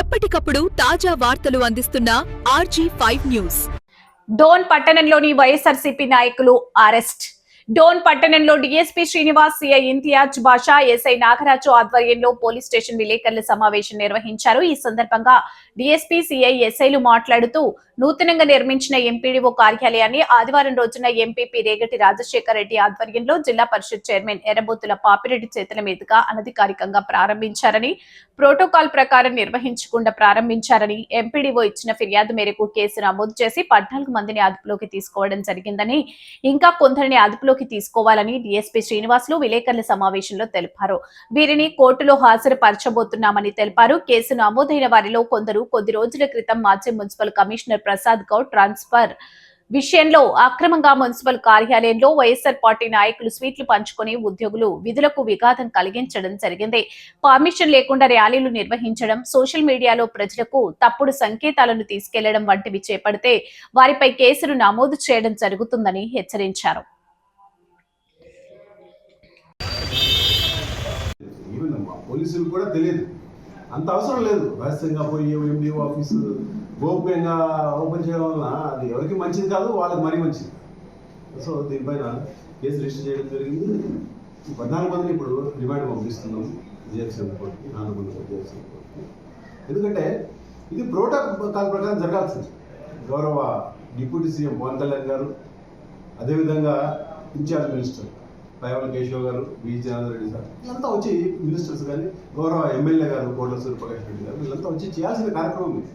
ఎప్పటికప్పుడు తాజా వార్తలు అందిస్తున్న RG5 న్యూస్. డోన్ పట్టణంలోని వైఎస్ఆర్సీపీ నాయకులు అరెస్ట్. డోన్ పట్టణంలో డీఎస్పీ శ్రీనివాస్, సిఐ ఇంతియాజ్ బాషా, ఎస్ఐ నాగరాజు ఆధ్వర్యంలో పోలీస్ స్టేషన్ విలేకరుల సమావేశం నిర్వహించారు. ఈ సందర్భంగా డీఎస్పీ, సిఐ, ఎస్ఐలు మాట్లాడుతూ నూతనంగా నిర్మించిన ఎంపీడీఓ కార్యాలయాన్ని ఆదివారం రోజున ఎంపీపీ రేగటి రాజశేఖర్ రెడ్డి ఆధ్వర్యంలో జిల్లా పరిషత్ చైర్మన్ ఎర్రబోతుల పాపిరెడ్డి చేతుల మీదుగా అనధికారికంగా ప్రారంభించారని, ప్రోటోకాల్ ప్రకారం నిర్వహించకుండా ప్రారంభించారని, ఎంపీడీఓ ఇచ్చిన ఫిర్యాదు మేరకు కేసు నమోదు చేసి 14 మందిని అదుపులోకి తీసుకోవడం జరిగిందని, ఇంకా కొందరిని అదుపులోకి తీసుకోవాలని డీఎస్పీ శ్రీనివాసులు విలేకరుల సమావేశంలో తెలిపారు. వీరిని కోర్టులో హాజరుపరచబోతున్నామని తెలిపారు. కేసు నమోదైన వారిలో కొందరు కొద్ది రోజుల క్రితం మాజీ municipal commissioner Prasad Goud transfer విషయంలో అక్రమంగా మున్సిపల్ కార్యాలయంలో వైఎస్ఆర్ పార్టీ నాయకులు స్వీట్లు పంచుకొని ఉద్యోగులు విధులకు విఘాతం కలిగించడం జరిగింది. పర్మిషన్ లేకుండా ర్యాలీలు నిర్వహించడం, సోషల్ మీడియాలో ప్రజలకు తప్పుడు సంకేతాలను తీసుకెళ్లడం వంటివి చేపడితే వారిపై కేసులు నమోదు చేయడం జరుగుతుందని హెచ్చరించారు. పోలీసులు కూడా తెలియదు, అంత అవసరం లేదు. రహస్యంగా పోయి ఎండిఓ ఆఫీసు గోప్యంగా ఓపెన్ చేయడం వలన అది ఎవరికి మంచిది కాదు, వాళ్ళకి మరీ మంచిది. సో దీనిపైన కేసు రిజిస్టర్ చేయడం జరిగింది. 14 మందిని ఇప్పుడు రిమాండ్ పంపిస్తున్నాం జిహెచ్ఎం కోర్టుకి, నానకొండ జిహెచ్ఎం కోర్టుకి. ఎందుకంటే ఇది ప్రోటోకాల్ ప్రకారం జరగాల్సింది. గౌరవ డిప్యూటీ సీఎం పవన్ కళ్యాణ్ గారు, అదేవిధంగా ఇన్ఛార్జ్ మినిస్టర్ పైవల కేశవ్ గారు, బి జనార్దన్ రెడ్డి సార్, వీళ్ళంతా వచ్చి మినిస్టర్స్ కానీ, గౌరవ ఎమ్మెల్యే గారు కోట్ల సూర్యప్రకాష్ రెడ్డి గారు, వీళ్ళంతా వచ్చి చేయాల్సిన కార్యక్రమం ఇది.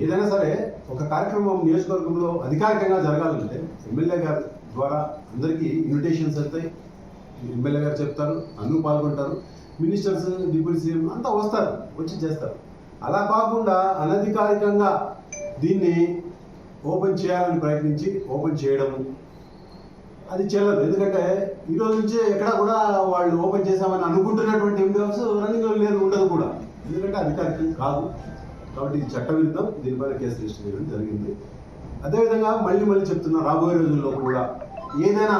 ఏదైనా సరే ఒక కార్యక్రమం నియోజకవర్గంలో అధికారికంగా జరగాలంటే ఎమ్మెల్యే గారి ద్వారా అందరికీ ఇన్విటేషన్స్ వెళ్తాయి. ఎమ్మెల్యే గారు చెప్తారు, అందరూ పాల్గొంటారు, మినిస్టర్స్, డిప్యూటీ సీఎం అంతా వస్తారు, వచ్చి చేస్తారు. అలా కాకుండా అనధికారికంగా దీన్ని ఓపెన్ చేయాలని ప్రయత్నించి ఓపెన్ చేయడము అది చెల్లదు. ఎందుకంటే ఈరోజు నుంచే ఎక్కడ కూడా వాళ్ళు ఓపెన్ చేసామని అనుకుంటున్నటువంటి ఎండిఓస్ రన్నింగ్లో లేదు, ఉండదు కూడా. ఎందుకంటే అధికారికం కాదు కాబట్టి ఇది చట్టవిరుద్ధం. దీనిపైన కేసు రిజిస్టర్ చేయడం జరిగింది. అదేవిధంగా మళ్ళీ చెప్తున్నా, రాబోయే రోజుల్లో కూడా ఏదైనా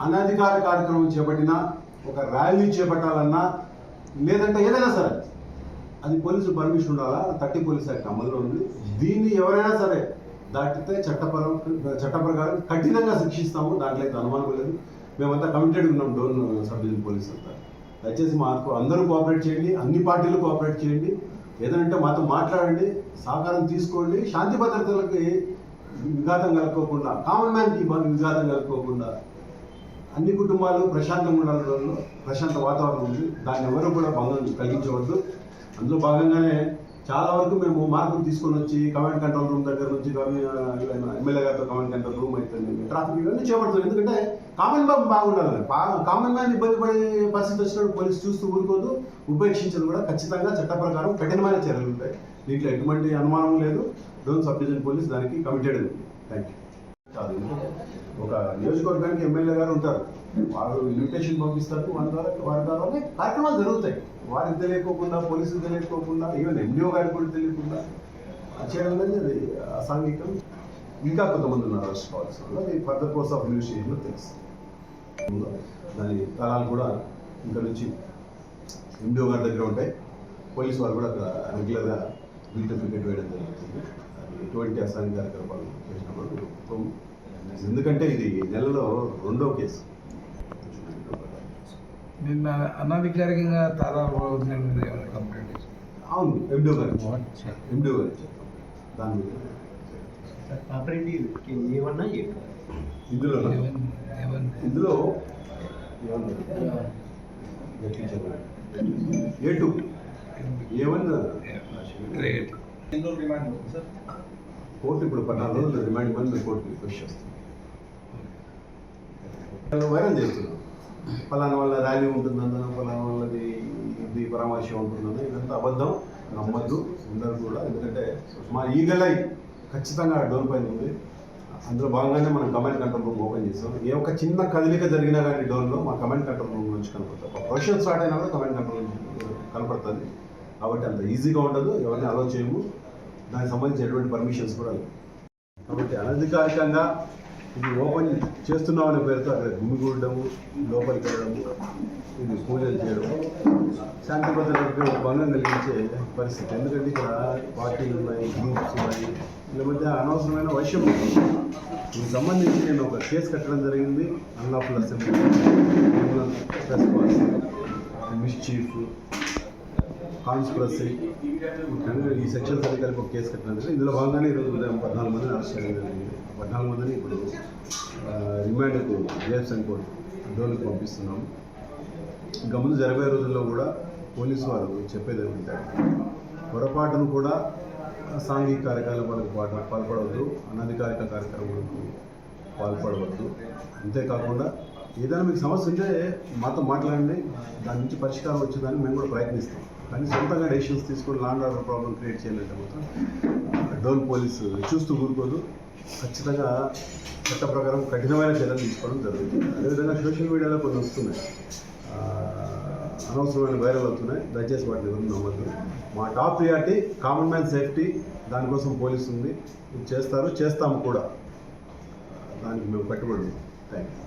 అనధికార కార్యక్రమం చేపట్టినా, ఒక ర్యాలీ చేపట్టాలన్నా, లేదంటే ఏదైనా సరే అది పోలీసు పర్మిషన్ ఉండాలా. 30 పోలీస్ యాక్ట్ అమల్లో ఉంది. దీన్ని ఎవరైనా సరే దాటితే చట్ట ప్రకారం కఠినంగా శిక్షిస్తాము. దాంట్లో అయితే అనుమానం లేదు. మేమంతా కమిటెడ్ ఉన్నాం, డోన్ సబ్ డివిజన్ పోలీస్ అంతా. దయచేసి మాకు అందరూ కోఆపరేట్ చేయండి, అన్ని పార్టీలు కోఆపరేట్ చేయండి. ఏదంటే మాతో మాట్లాడండి, సహకారం తీసుకోండి. శాంతి భద్రతలకి విఘాతం కలుపుకోకుండా, కామన్ మ్యాన్కి విఘాతం కలుపుకోకుండా అన్ని కుటుంబాలు ప్రశాంతంగా ఉండాలని ప్రశాంత వాతావరణం ఉంది. దాన్ని ఎవరు కూడా భంగం కలిగించవద్దు. అందులో భాగంగానే చాలా వరకు మేము మార్పులు తీసుకొని వచ్చి కమాండ్ కంట్రోల్ రూమ్ దగ్గర నుంచి ఎమ్మెల్యే గారితో కమాండ్ కంట్రోల్ రూమ్ అయితే ట్రాఫిక్ ఇవన్నీ చేపడుతుంది. ఎందుకంటే కామన్ మ్యాన్ బాగుండాలి. కామన్ మ్యాన్ ఇబ్బంది పడే పరిస్థితి వచ్చినప్పుడు పోలీసు చూస్తూ ఊరుకోదు, ఉపేక్షించదు కూడా. ఖచ్చితంగా చట్ట ప్రకారం కఠినమైన చర్యలు ఉంటాయి. దీంట్లో ఎటువంటి అనుమానం లేదు. డోన్ సబ్ డివిజన్ పోలీస్ దానికి కమిటెడ్ ఉంది. Thank you. కాదు, ఒక నియోజకవర్గానికి ఎమ్మెల్యే గారు ఉంటారు, వారు ఇన్విటేషన్ పంపిస్తారు, వారి ద్వారానే కార్యక్రమాలు జరుగుతాయి. వారికి తెలియకోకుండా, పోలీసులు తెలియకోకుండా, ఈవెన్ ఎండిఓ గారికి కూడా తెలియకుండా చేయడం అనేది అది అసాంఘికం. ఇంకా కొంతమంది ఉన్నారు అరెస్ట్ కావాల్సిన వాళ్ళు. అది ఫర్దర్ కోర్స్ ఆఫ్ ఇన్వెస్టిగేషన్లో తెలుస్తుంది. దాని తలాలు కూడా ఇంకా నుంచి ఎండిఓ గారి దగ్గర ఉంటాయి. పోలీసు వారు కూడా అక్కడ రెగ్యులర్గా బిల్ సర్టిఫికేట్ వేయడం జరుగుతుంది. అది ఎటువంటి అసాంఘిక కార్యక్రమాలు చేసినప్పుడు, ఎందుకంటే ఇది నెలలో 2వ కేసు. నిన్న అనాధికారికంగా తాళాలు కంప్లైంట్. అవును, ఎండిఓ గారు దాని ఇందులో A2 A1 కోర్టు ఇప్పుడు 14 రోజులు రిమాండ్ మంది కోర్టు రిక్వెస్ట్ చేస్తుంది. వైరల్ చేస్తున్నాం, ఫలానా వల్ల ర్యాలీ ఉంటుందన్న, ఫలానా వాళ్ళది ఇది పరామర్శ ఉంటుందన్న. ఇదంతా అబద్ధం, నమ్మద్దు అందరూ కూడా. ఎందుకంటే మా ఈగలై ఖచ్చితంగా డోర్ పైన ఉంది. అందులో భాగంగానే మనం కమాండ్ కంట్రోల్ రూమ్ ఓపెన్ చేస్తాం. ఏ ఒక చిన్న కదలిక జరిగినా కానీ డోర్లో మా కమాండ్ కంట్రోల్ రూమ్ నుంచి కనపడతాం. ప్రొఫెషన్ స్టార్ట్ అయినా కూడా కమాండ్ కంట్రోల్ కనపడుతుంది. కాబట్టి అంత ఈజీగా ఉండదు, ఎవరిని అలో చేయము. దానికి సంబంధించి ఎటువంటి పర్మిషన్స్ కూడా లేవు. కాబట్టి అనధికారికంగా ఇది ఓపెన్ చేస్తున్నామనే పేరుతో అక్కడ గుమిగూడము, లోపలికి వెళ్ళడము, ఇది పూజలు చేయడం శాంతి భద్రతకు భంగం కలిగించే పరిస్థితి. ఎందుకంటే ఇక్కడ పార్టీలు ఉన్నాయి, గ్రూప్స్ ఉన్నాయి, వీళ్ళ మధ్య అనవసరమైన వైషమ్యం ఉంది. దీనికి సంబంధించి నేను ఒక కేసు కట్టడం జరిగింది. అన్లాఫుల్ అసెంబ్లీ, మిస్చీఫ్, కాన్స్పిరసీ, ఈ సెక్షన్స్ అన్ని కలిపి ఒక కేసు కట్టడం జరిగింది. ఇందులో భాగంగానే ఈరోజు ఉదయం 14 మందిని అరెస్ట్ చేయడం జరిగింది. 14 మందిని ఇప్పుడు రిమాండ్కు జేఎఫ్ఎన్ కోర్టు డోన్కి పంపిస్తున్నాము. ఇంకా ముందు జరగబోయే రోజుల్లో కూడా పోలీసు వారు చెప్పేది ఏమంటారు, పొరపాటును కూడా సాంఘిక కార్యకలాపాలకు పాల్పడవద్దు, అనధికారిక కార్యక్రమాలకు పాల్పడవద్దు. అంతేకాకుండా ఏదైనా మీకు సమస్య ఉంటే మాతో మాట్లాడండి, దాని నుంచి పరిష్కారం వచ్చేదాన్ని మేము కూడా ప్రయత్నిస్తాం. కానీ సొంతంగా డెసిషన్స్ తీసుకొని law and order problem create చేయాలంటే మాత్రం డోన్ పోలీసు చూస్తూ కూరుకోదు. ఖచ్చితంగా చట్ట ప్రకారం కఠినమైన చర్యలు తీసుకోవడం జరుగుతుంది. అదేవిధంగా సోషల్ మీడియాలో కొన్ని వస్తున్నాయి, అనవసరమైన వైరల్ అవుతున్నాయి. దయచేసి వాటిని ఎవరు నమ్మద్దు. మా top priority common man safety. దానికోసం పోలీసు ఉంది, చేస్తాము కూడా. దానికి మేము కట్టుబడి. Thank you.